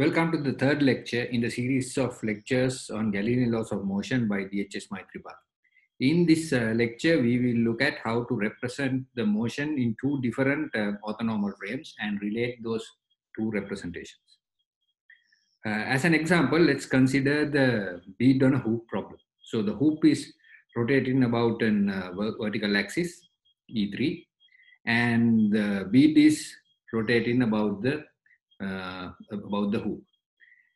Welcome to the third lecture in the series of lectures on Galilean Laws of Motion by DHS Maithripala. In this lecture, we will look at how to represent the motion in two different orthonormal frames and relate those two representations. As an example, let's consider the bead on a hoop problem. So the hoop is rotating about an vertical axis, E3, and the bead is rotating about the hoop.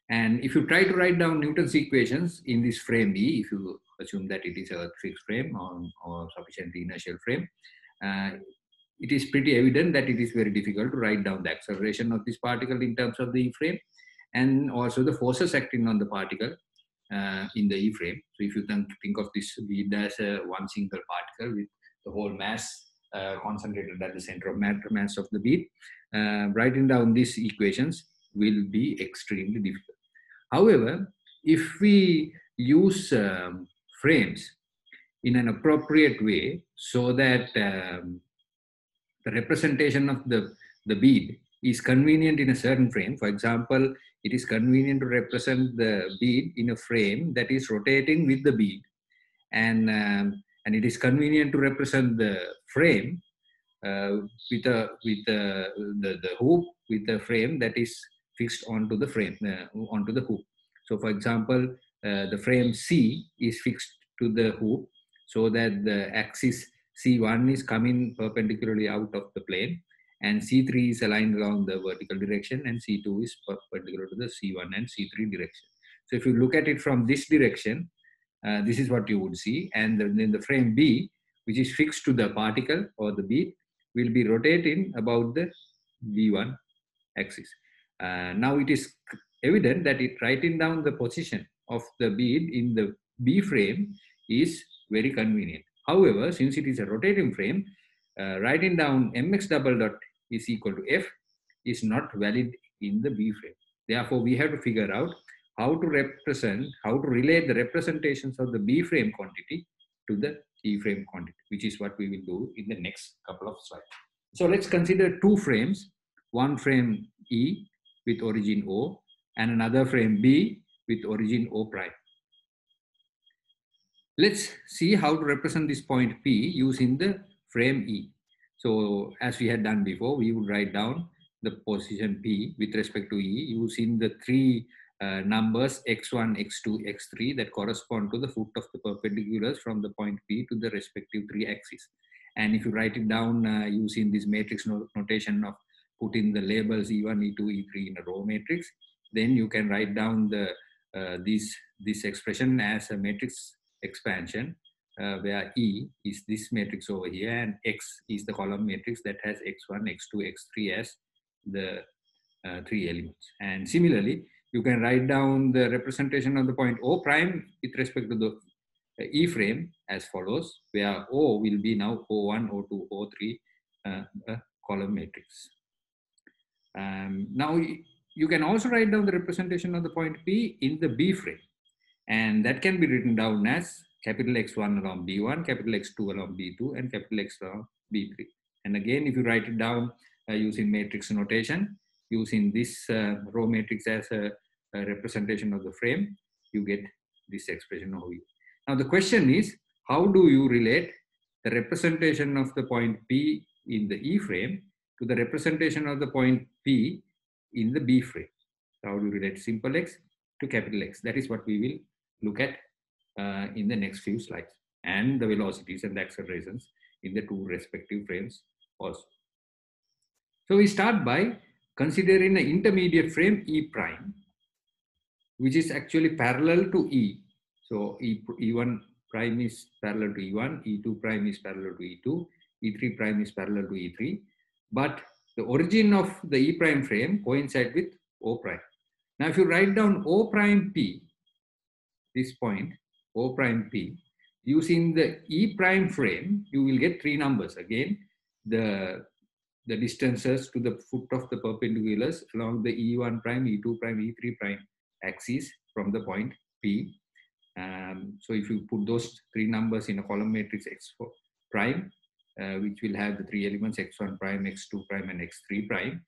And if you try to write down Newton's equations in this frame E, if you assume that it is a fixed frame or sufficiently inertial frame, it is pretty evident that it is very difficult to write down the acceleration of this particle in terms of the E frame, and also the forces acting on the particle in the E frame. So if you think of this bead as one single particle with the whole mass concentrated at the center of mass of the bead, writing down these equations will be extremely difficult. However, if we use frames in an appropriate way so that the representation of the bead is convenient in a certain frame, for example, it is convenient to represent the bead in a frame that is rotating with the bead, and it is convenient to represent the frame with the hoop with the frame that is fixed onto the frame, onto the hoop. So for example, the frame C is fixed to the hoop so that the axis C1 is coming perpendicularly out of the plane, and C3 is aligned along the vertical direction, and C2 is perpendicular to the C1 and C3 direction. So if you look at it from this direction, this is what you would see, and then the frame B, which is fixed to the particle or the bead, will be rotating about the B1 axis. Now it is evident that writing down the position of the bead in the B frame is very convenient. However, since it is a rotating frame, writing down mx double dot is equal to F is not valid in the B frame. Therefore, we have to figure out how to relate the representations of the B frame quantity to the E frame quantity, which is what we will do in the next couple of slides. So let's consider two frames, one frame E with origin O and another frame B with origin O prime. Let's see how to represent this point P using the frame E. So as we had done before, we would write down the position P with respect to E using the three numbers x1, x2, x3 that correspond to the foot of the perpendiculars from the point P to the respective three axes. And if you write it down using this matrix notation of putting the labels E1, E2, E3 in a row matrix, then you can write down this expression as a matrix expansion where E is this matrix over here and X is the column matrix that has x1, x2, x3 as the three elements. And similarly, you can write down the representation of the point O prime with respect to the E frame as follows, where O will be now O1, O2, O3, a column matrix. Now, you can also write down the representation of the point P in the B frame, and that can be written down as capital X1 along B1, capital X2 along B2, and capital X along B3. And again, if you write it down using matrix notation, using this row matrix as a representation of the frame, you get this expression over here. Now the question is, how do you relate the representation of the point P in the E frame to the representation of the point P in the B frame? So how do you relate simple X to capital X? That is what we will look at in the next few slides, and the velocities and the accelerations in the two respective frames also. So we start by considering an intermediate frame E prime, which is actually parallel to E. So E1 prime is parallel to E1, E2 prime is parallel to E2, E3 prime is parallel to E3, but the origin of the E prime frame coincides with O prime. Now if you write down O prime P, this point, O prime P, using the E prime frame, you will get three numbers. Again, the distances to the foot of the perpendiculars along the E1 prime, E2 prime, E3 prime axis from the point P. So if you put those three numbers in a column matrix X4 prime, which will have the three elements X1 prime, X2 prime, and X3 prime,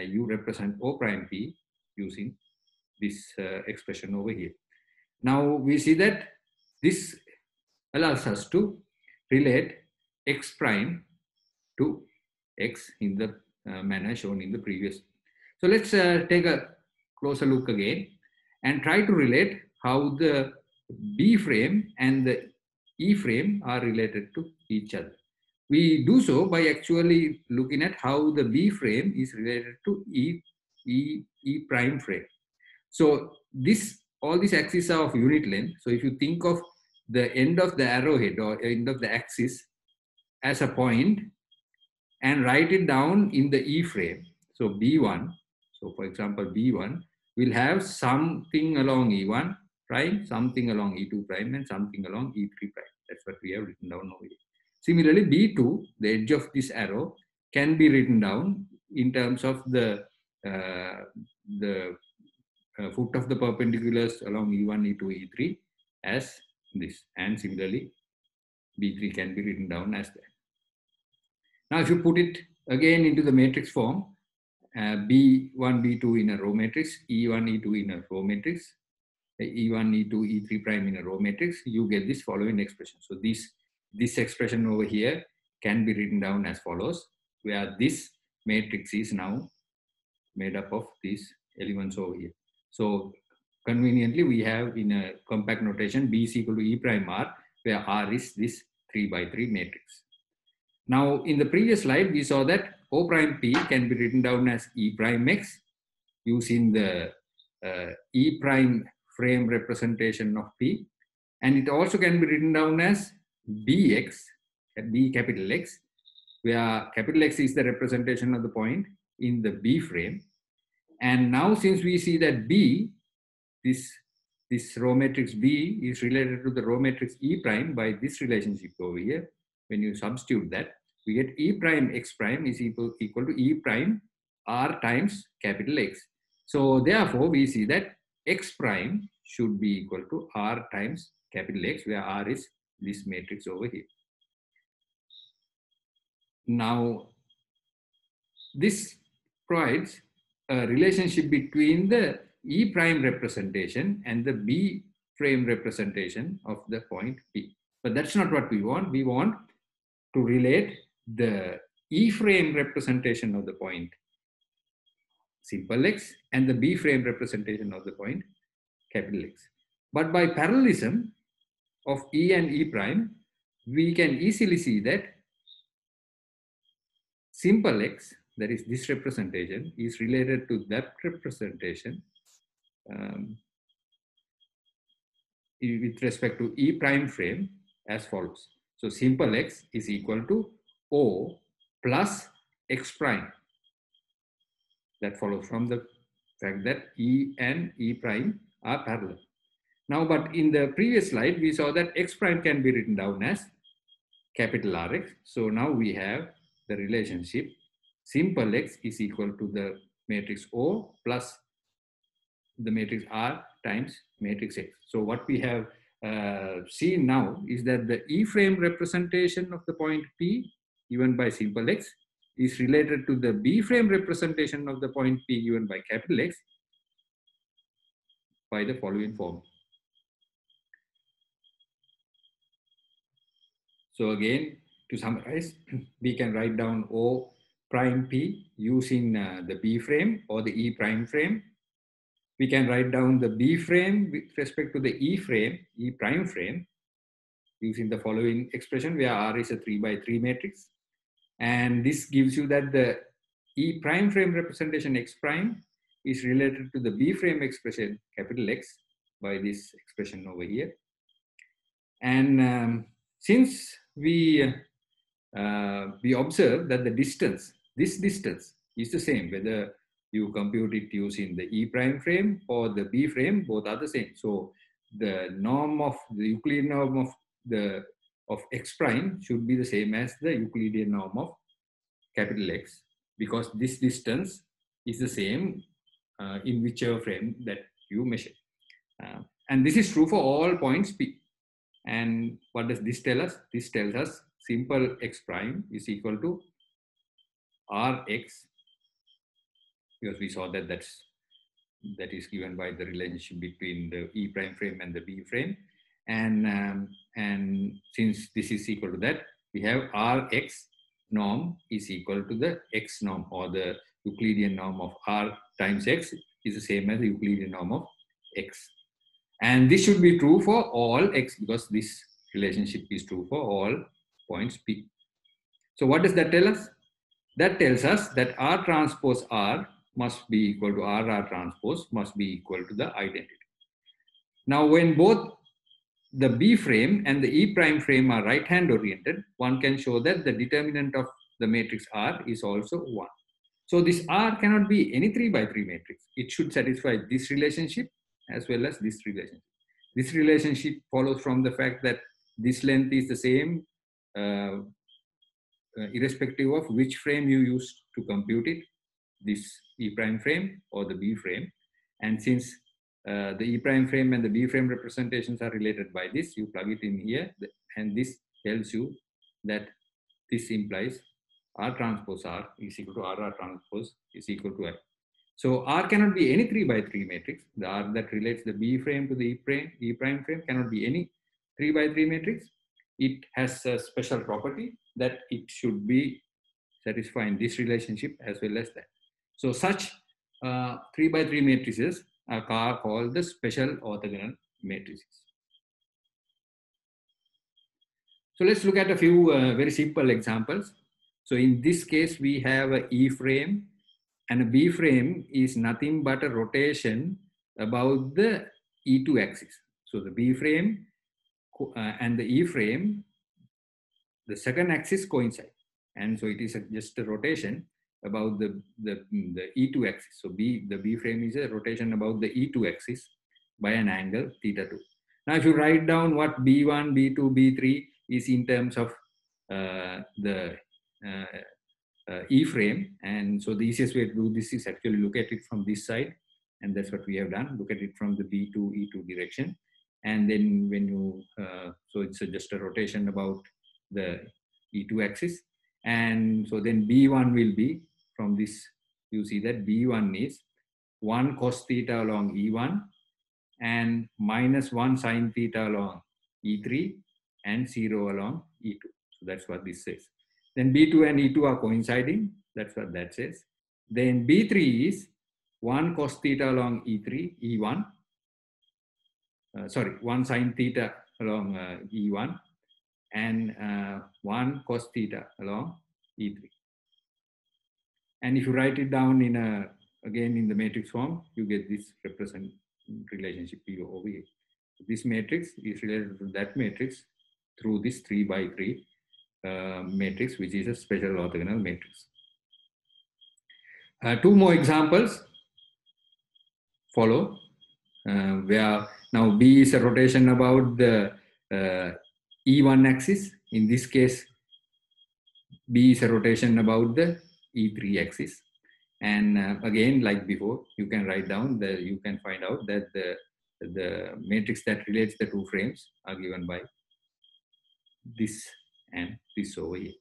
you represent O prime P using this expression over here. Now we see that this allows us to relate x prime to x in the manner shown in the previous. So let's take a closer look again and try to relate how the B frame and the E frame are related to each other. We do so by actually looking at how the B frame is related to E prime frame. So all these axes are of unit length. So if you think of the end of the arrowhead or end of the axis as a point and write it down in the E frame. So B1, so for example, B1 will have something along E1 prime, something along E2 prime, and something along E3 prime. That's what we have written down over here. Similarly, B2, the edge of this arrow, can be written down in terms of the foot of the perpendiculars along E1, E2, E3 as this. And similarly, B3 can be written down as that. Now, if you put it again into the matrix form, B1, B2 in a row matrix, E1, E2 in a row matrix, E1, E2, E3 prime in a row matrix, you get this following expression. So this expression over here can be written down as follows, where this matrix is now made up of these elements over here. So conveniently, we have in a compact notation, B is equal to E prime R, where R is this 3 by 3 matrix. Now, in the previous slide, we saw that O prime P can be written down as E prime X using the E prime frame representation of P. And it also can be written down as Bx, B capital X, where capital X is the representation of the point in the B frame. And now since we see that B, this row matrix B is related to the row matrix E prime by this relationship over here, when you substitute that, we get E prime X prime is equal to E prime R times capital X. So therefore, we see that X prime should be equal to R times capital X, where R is this matrix over here. Now, this provides a relationship between the E prime representation and the B frame representation of the point P. But that's not what we want. We want to relate the E frame representation of the point simple x and the B frame representation of the point capital X. But by parallelism of E and E prime, we can easily see that simple x, that is this representation, is related to that representation with respect to E prime frame as follows. So simple x is equal to O plus X prime. That follows from the fact that E and E prime are parallel. Now, but in the previous slide, we saw that X prime can be written down as capital Rx. So now we have the relationship simple x is equal to the matrix O plus the matrix R times matrix X. So what we have seen now is that the E frame representation of the point P given by simple x is related to the B frame representation of the point P given by capital X by the following form. So again, to summarize, we can write down O prime P using the B frame or the E prime frame. We can write down the B frame with respect to the E frame, E prime frame, using the following expression where R is a 3 by 3 matrix. And this gives you that the E prime frame representation X prime is related to the B frame expression capital X by this expression over here. And since we observe that the distance, this distance is the same, whether you compute it using the E prime frame or the B frame, both are the same. So the norm of the Euclidean norm of X prime should be the same as the Euclidean norm of capital X, because this distance is the same in whichever frame that you measure. And this is true for all points P. And what does this tell us? This tells us simple X prime is equal to Rx, because we saw that that's that is given by the relationship between the E prime frame and the B frame. And since this is equal to that, we have Rx norm is equal to the X norm, or the Euclidean norm of R times X is the same as the Euclidean norm of X. And this should be true for all X, because this relationship is true for all points P. So what does that tell us? That tells us that R transpose R must be equal to R transpose must be equal to the identity. Now, when both the B frame and the E prime frame are right-hand oriented, one can show that the determinant of the matrix R is also 1. So this R cannot be any 3 by 3 matrix. It should satisfy this relationship as well as this relationship. This relationship follows from the fact that this length is the same irrespective of which frame you use to compute it, this E prime frame or the B frame. And since the E prime frame and the B frame representations are related by this, you plug it in here, and this tells you that this implies R transpose R is equal to R transpose is equal to I. So R cannot be any 3 by 3 matrix. The R that relates the B frame to the E prime frame cannot be any 3 by 3 matrix. It has a special property that it should be satisfying this relationship as well as that. So such 3 by 3 matrices are called the special orthogonal matrices. So let's look at a few very simple examples. So in this case, we have a E frame, and a B frame is nothing but a rotation about the E2 axis. So the B frame and the E frame, the second axis coincide. And so it is just a rotation about the E2 axis. So the B frame is a rotation about the E2 axis by an angle θ2. Now, if you write down what B1, B2, B3 is in terms of the E frame, and so the easiest way to do this is actually look at it from this side, and that's what we have done. Look at it from the B2, E2 direction, and then when you, so it's just a rotation about the E2 axis, and so then B1 will be from this, you see that B1 is 1 cos theta along E1 and minus 1 sin theta along E3 and 0 along E2. So that's what this says. Then B2 and E2 are coinciding. That's what that says. Then B3 is 1 cos theta along E3, E1. 1 sin theta along E1 and 1 cos theta along E3. And if you write it down in again in the matrix form, you get this represent relationship over here. So this matrix is related to that matrix through this 3 by 3 matrix, which is a special orthogonal matrix. Two more examples follow, where now B is a rotation about the E1 axis. In this case, B is a rotation about the E3 axis. And again, like before, you can write down you can find out that the matrix that relates the two frames are given by this and this over here.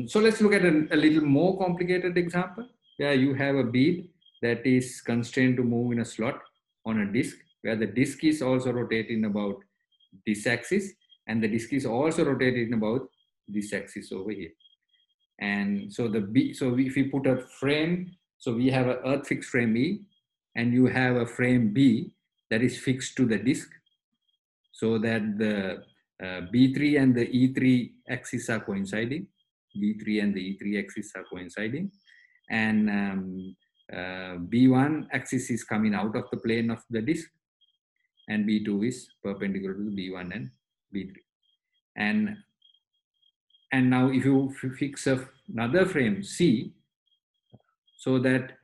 So let's look at a little more complicated example where you have a bead that is constrained to move in a slot on a disk, where the disk is also rotating about this axis and the disk is also rotating about this axis over here. And so so if we put a frame, so we have an earth fixed frame E and you have a frame B that is fixed to the disk, so that the B3 and the E3 axis are coinciding. B3 and the E3 axis are coinciding, and B1 axis is coming out of the plane of the disk, and B2 is perpendicular to the B1 and B3. And now if you fix another frame C, so that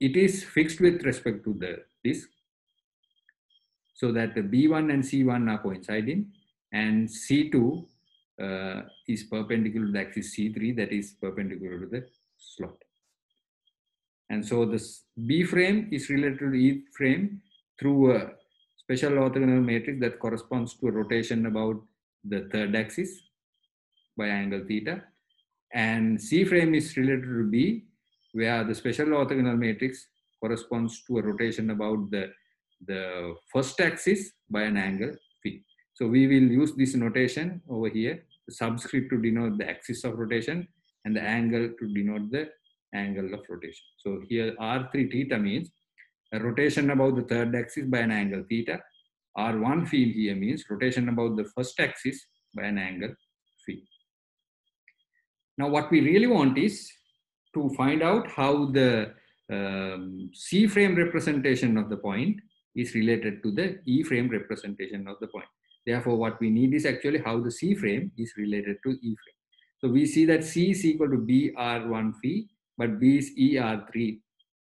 it is fixed with respect to the disk, so that the B1 and C1 are coinciding, and C2 is perpendicular to the axis C3, that is perpendicular to the slot. And so this B frame is related to the E frame through a special orthogonal matrix that corresponds to a rotation about the third axis by angle theta. And C frame is related to B where the special orthogonal matrix corresponds to a rotation about the first axis by an angle phi. So we will use this notation over here, the subscript to denote the axis of rotation and the angle to denote the angle of rotation. So here R3 theta means a rotation about the third axis by an angle theta. R1 phi here means rotation about the first axis by an angle phi. Now what we really want is to find out how the C-frame representation of the point is related to the E-frame representation of the point. Therefore, what we need is actually how the C-frame is related to E-frame. So we see that C is equal to BR1 phi, but B is ER3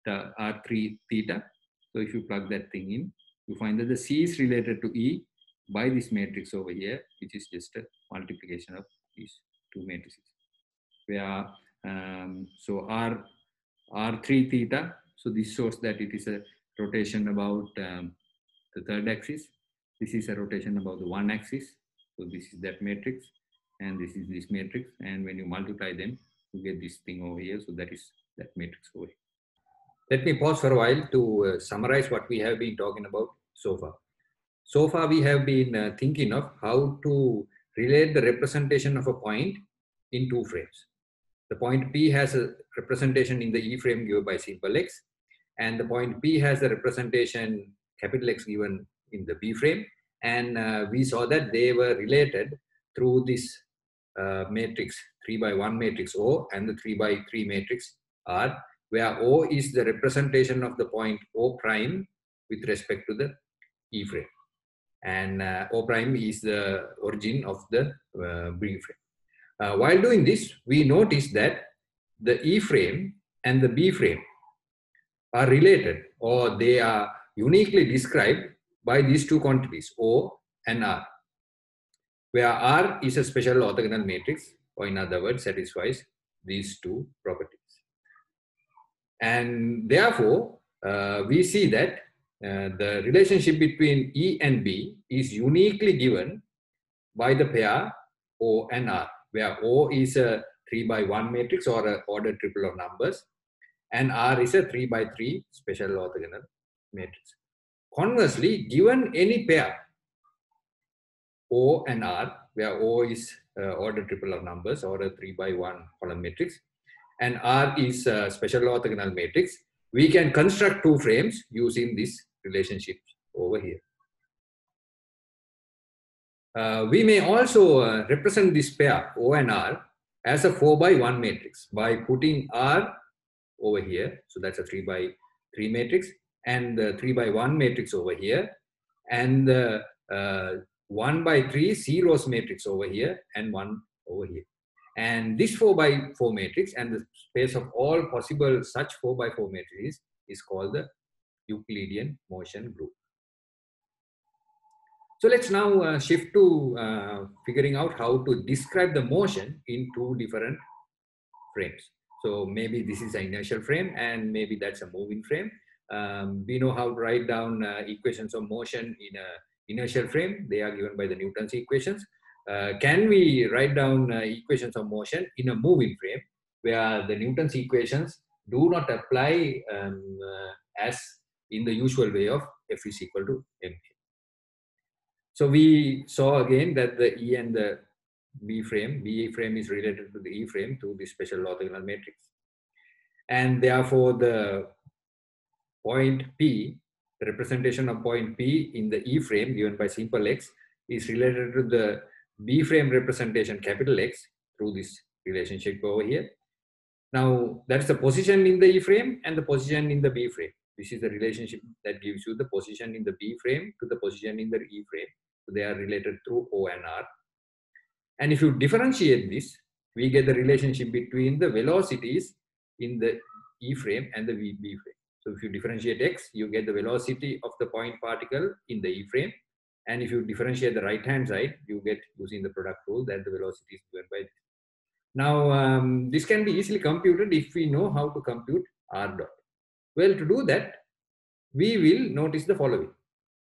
R3 theta. So if you plug that thing in, you find that the C is related to E by this matrix over here, which is just a multiplication of these two matrices. Where so R3 theta, so this shows that it is a rotation about the third axis. This is a rotation about the one axis. So this is that matrix, and this is this matrix. And when you multiply them, you get this thing over here. So that is that matrix over here. Let me pause for a while to summarize what we have been talking about so far. So far, we have been thinking of how to relate the representation of a point in two frames. The point P has a representation in the E frame given by simple X, and the point P has a representation capital X given in the B frame. And we saw that they were related through this matrix 3x1 matrix O and the 3x3 matrix R, where O is the representation of the point O prime with respect to the E frame, and O prime is the origin of the B frame. While doing this, we notice that the E frame and the B frame are related, or they are uniquely described by these two quantities, O and R, where R is a special orthogonal matrix, or in other words, satisfies these two properties. And therefore, we see that the relationship between E and B is uniquely given by the pair O and R, where O is a 3x1 matrix or an ordered triple of numbers, and R is a 3x3 special orthogonal matrix. Conversely, given any pair O and R, where O is ordered triple of numbers or a 3x1 column matrix, and R is a special orthogonal matrix, we can construct two frames using this relationship over here. We may also represent this pair O and R as a 4x1 matrix by putting R over here. So that's a 3x3 matrix, and the 3x1 matrix over here, and the 1x3 zeros matrix over here, and 1 over here. And this 4x4 matrix and the space of all possible such 4x4 matrices is called the Euclidean motion group. So let's now shift to figuring out how to describe the motion in two different frames. So maybe this is an inertial frame, and maybe that's a moving frame. We know how to write down equations of motion in an inertial frame. They are given by the Newton's equations. Can we write down equations of motion in a moving frame where the Newton's equations do not apply as in the usual way of F is equal to ma? So we saw again that the E and the B frame is related to the E frame through this special orthogonal matrix. And therefore the point P, the representation of point P in the E frame given by simple X, is related to the B frame representation capital X through this relationship over here. Now that's the position in the E frame and the position in the B frame. This is the relationship that gives you the position in the B frame to the position in the E frame. So they are related through O and R. And if you differentiate this, we get the relationship between the velocities in the E frame and the B frame. So if you differentiate X, you get the velocity of the point particle in the E frame. And if you differentiate the right-hand side, you get, using the product rule, that the velocity is given by this. Now, this can be easily computed if we know how to compute R dot. Well, to do that, we will notice the following,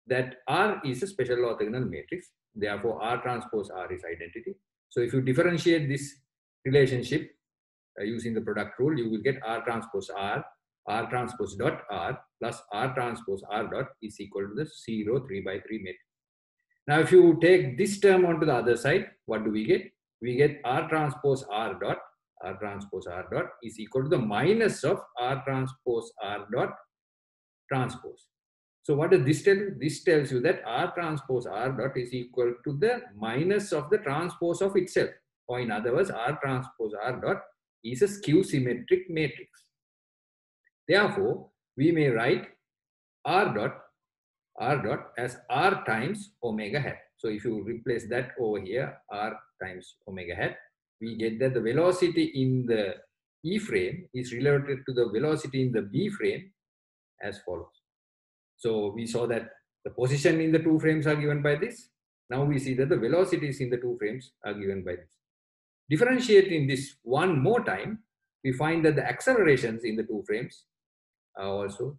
that R is a special orthogonal matrix. Therefore, R transpose R is identity. So if you differentiate this relationship using the product rule, you will get R transpose dot R plus R transpose R dot is equal to the 0, 3 by 3 matrix. Now, if you take this term onto the other side, what do we get? We get R transpose R dot is equal to the minus of R transpose R dot transpose. So what does this tell you? This tells you that R transpose R dot is equal to the minus of the transpose of itself. Or in other words, R transpose R dot is a skew symmetric matrix. Therefore, we may write R dot as R times omega hat. So if you replace that over here, R times omega hat, we get that the velocity in the E frame is related to the velocity in the B frame as follows. So we saw that the position in the two frames are given by this. Now we see that the velocities in the two frames are given by this. Differentiating this one more time, we find that the accelerations in the two frames are also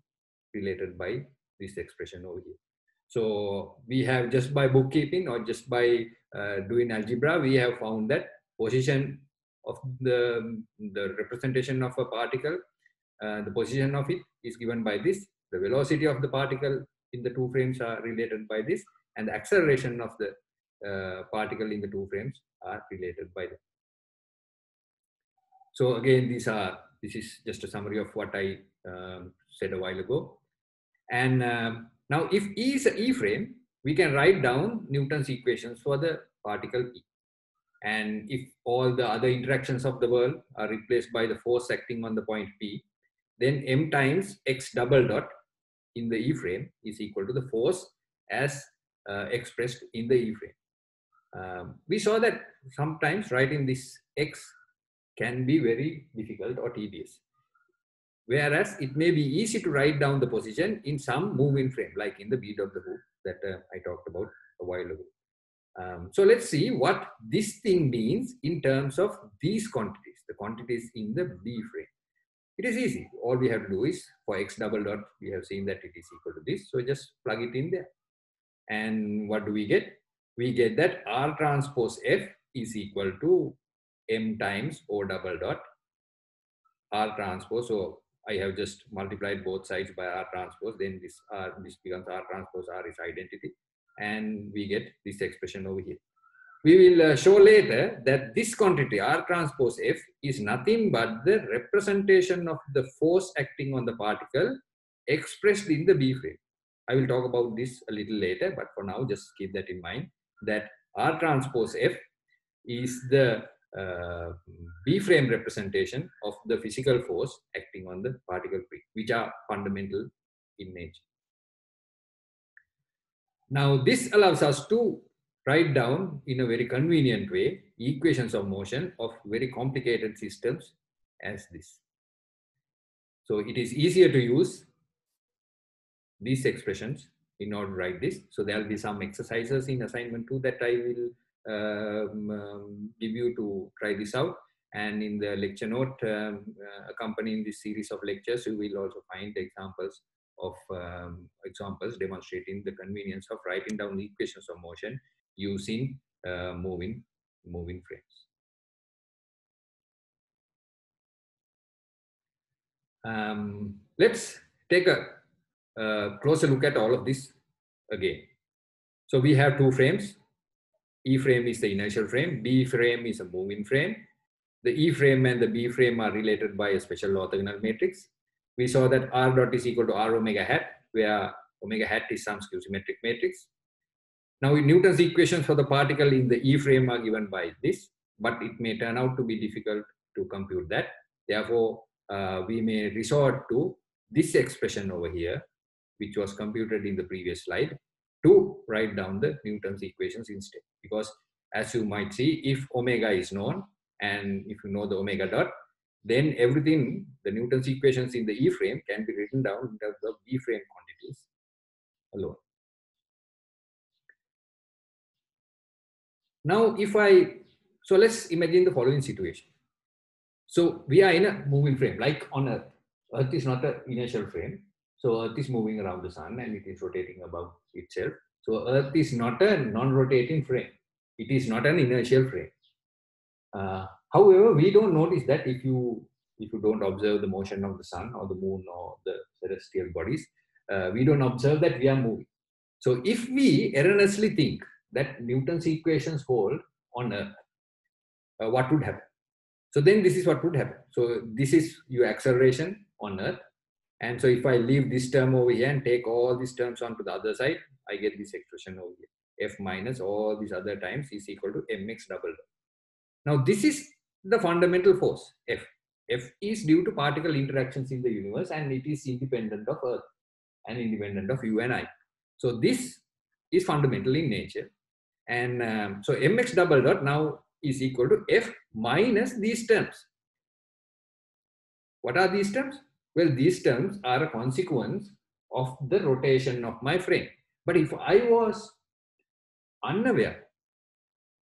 related by this expression over here. So we have, just by bookkeeping or just by doing algebra, we have found that position of the representation of a particle, the position of it is given by this. The velocity of the particle in the two frames are related by this, and the acceleration of the particle in the two frames are related by that. So again, this is just a summary of what I said a while ago. And now if E is an E frame, we can write down Newton's equations for the particle P. And if all the other interactions of the world are replaced by the force acting on the point P, then M times X double dot in the E frame is equal to the force as expressed in the E frame. We saw that sometimes writing this X can be very difficult or tedious. Whereas it may be easy to write down the position in some moving frame, like in the bead of the hoop that I talked about a while ago. So let's see what this thing means in terms of these quantities, the quantities in the B frame. It is easy. All we have to do is, for X double dot, we have seen that it is equal to this. So just plug it in there. And what do we get? We get that R transpose F is equal to M times O double dot R transpose. So I have just multiplied both sides by R transpose. Then this becomes R transpose R is identity. And we get this expression over here. We will show later that this quantity R transpose F is nothing but the representation of the force acting on the particle expressed in the B frame. I will talk about this a little later, but for now just keep that in mind, that R transpose F is the B frame representation of the physical force acting on the particle P, which are fundamental in nature. Now this allows us to write down in a very convenient way equations of motion of very complicated systems as this. So it is easier to use these expressions in order to write this. So there will be some exercises in assignment 2 that I will give you to try this out. And in the lecture note accompanying this series of lectures, you will also find examples of demonstrating the convenience of writing down the equations of motion using moving frames. Let's take a closer look at all of this again. So we have two frames. E frame is the inertial frame, B frame is a moving frame. The E frame and the B frame are related by a special orthogonal matrix. We saw that R dot is equal to R omega hat, where omega hat is some skew symmetric matrix. Now, Newton's equations for the particle in the E frame are given by this, but it may turn out to be difficult to compute that. Therefore, we may resort to this expression over here, which was computed in the previous slide, to write down the Newton's equations instead. Because as you might see, if omega is known, and if you know the omega dot, then everything, the Newton's equations in the E frame can be written down in terms of B frame quantities alone. Now, so let's imagine the following situation. So we are in a moving frame, like on Earth. Earth is not an inertial frame. So Earth is moving around the sun and it is rotating about itself. So Earth is not a non-rotating frame. It is not an inertial frame. However, we don't notice that if you don't observe the motion of the sun or the moon or the celestial bodies, we don't observe that we are moving. So if we erroneously think that Newton's equations hold on Earth, what would happen? So then this is what would happen. So this is your acceleration on Earth. And so if I leave this term over here and take all these terms onto the other side, I get this expression over here. F minus all these other times is equal to mx double dot. Now this is the fundamental force, F. F is due to particle interactions in the universe, and it is independent of Earth and independent of you and I. So this is fundamental in nature. And so mx double dot now is equal to F minus these terms. What are these terms? Well, these terms are a consequence of the rotation of my frame. But if I was unaware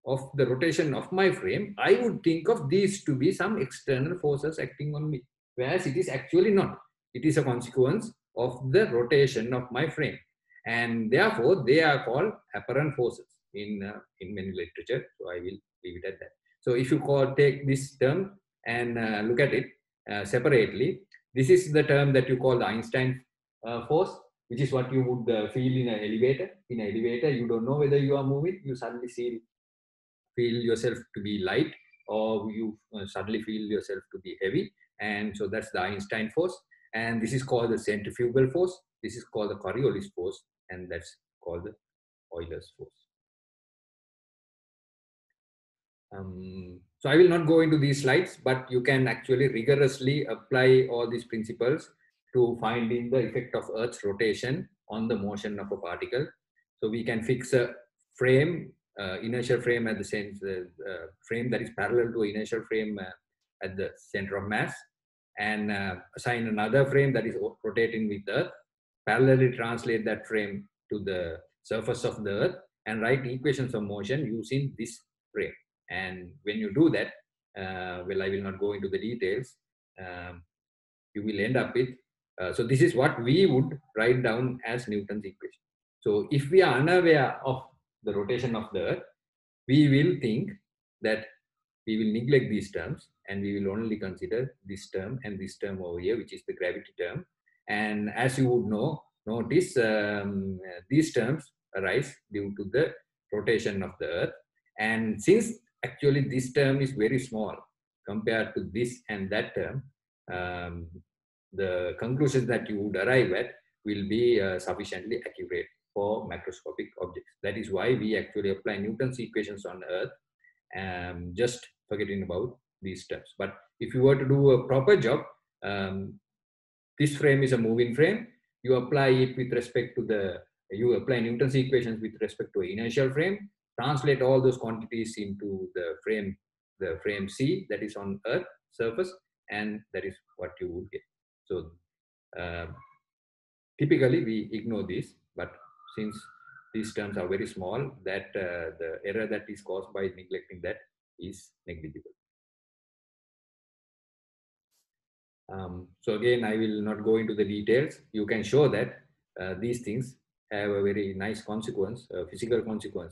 of the rotation of my frame, I would think of these to be some external forces acting on me, whereas it is actually not. It is a consequence of the rotation of my frame. And therefore, they are called apparent forces in many literature. So I will leave it at that. So if you take this term and look at it separately, this is the term that you call the Einstein force, which is what you would feel in an elevator. In an elevator, you don't know whether you are moving. You suddenly feel yourself to be light, or you suddenly feel yourself to be heavy. And so that's the Einstein force. And this is called the centrifugal force. This is called the Coriolis force. And that's called the Euler's force. So I will not go into these slides, but you can actually rigorously apply all these principles to finding the effect of Earth's rotation on the motion of a particle. So we can fix a frame, inertial frame at the center, frame that is parallel to inertial frame at the center of mass, and assign another frame that is rotating with Earth, parallelly translate that frame to the surface of the Earth, and write equations of motion using this frame. And when you do that, well, I will not go into the details. You will end up with, so this is what we would write down as Newton's equation. So if we are unaware of the rotation of the Earth, we will think that we will neglect these terms, and we will only consider this term and this term over here, which is the gravity term. And as you would notice, these terms arise due to the rotation of the Earth. And since actually this term is very small compared to this and that term, the conclusions that you would arrive at will be sufficiently accurate for macroscopic objects. That is why we actually apply Newton's equations on Earth, just forgetting about these terms. But if you were to do a proper job, this frame is a moving frame. You apply it with respect to you apply Newton's equations with respect to inertial frame, translate all those quantities into the frame C that is on Earth surface, and that is what you would get. So typically we ignore this, but since these terms are very small, that the error that is caused by neglecting that is negligible. So again, I will not go into the details. You can show that these things have a very nice consequence, physical consequence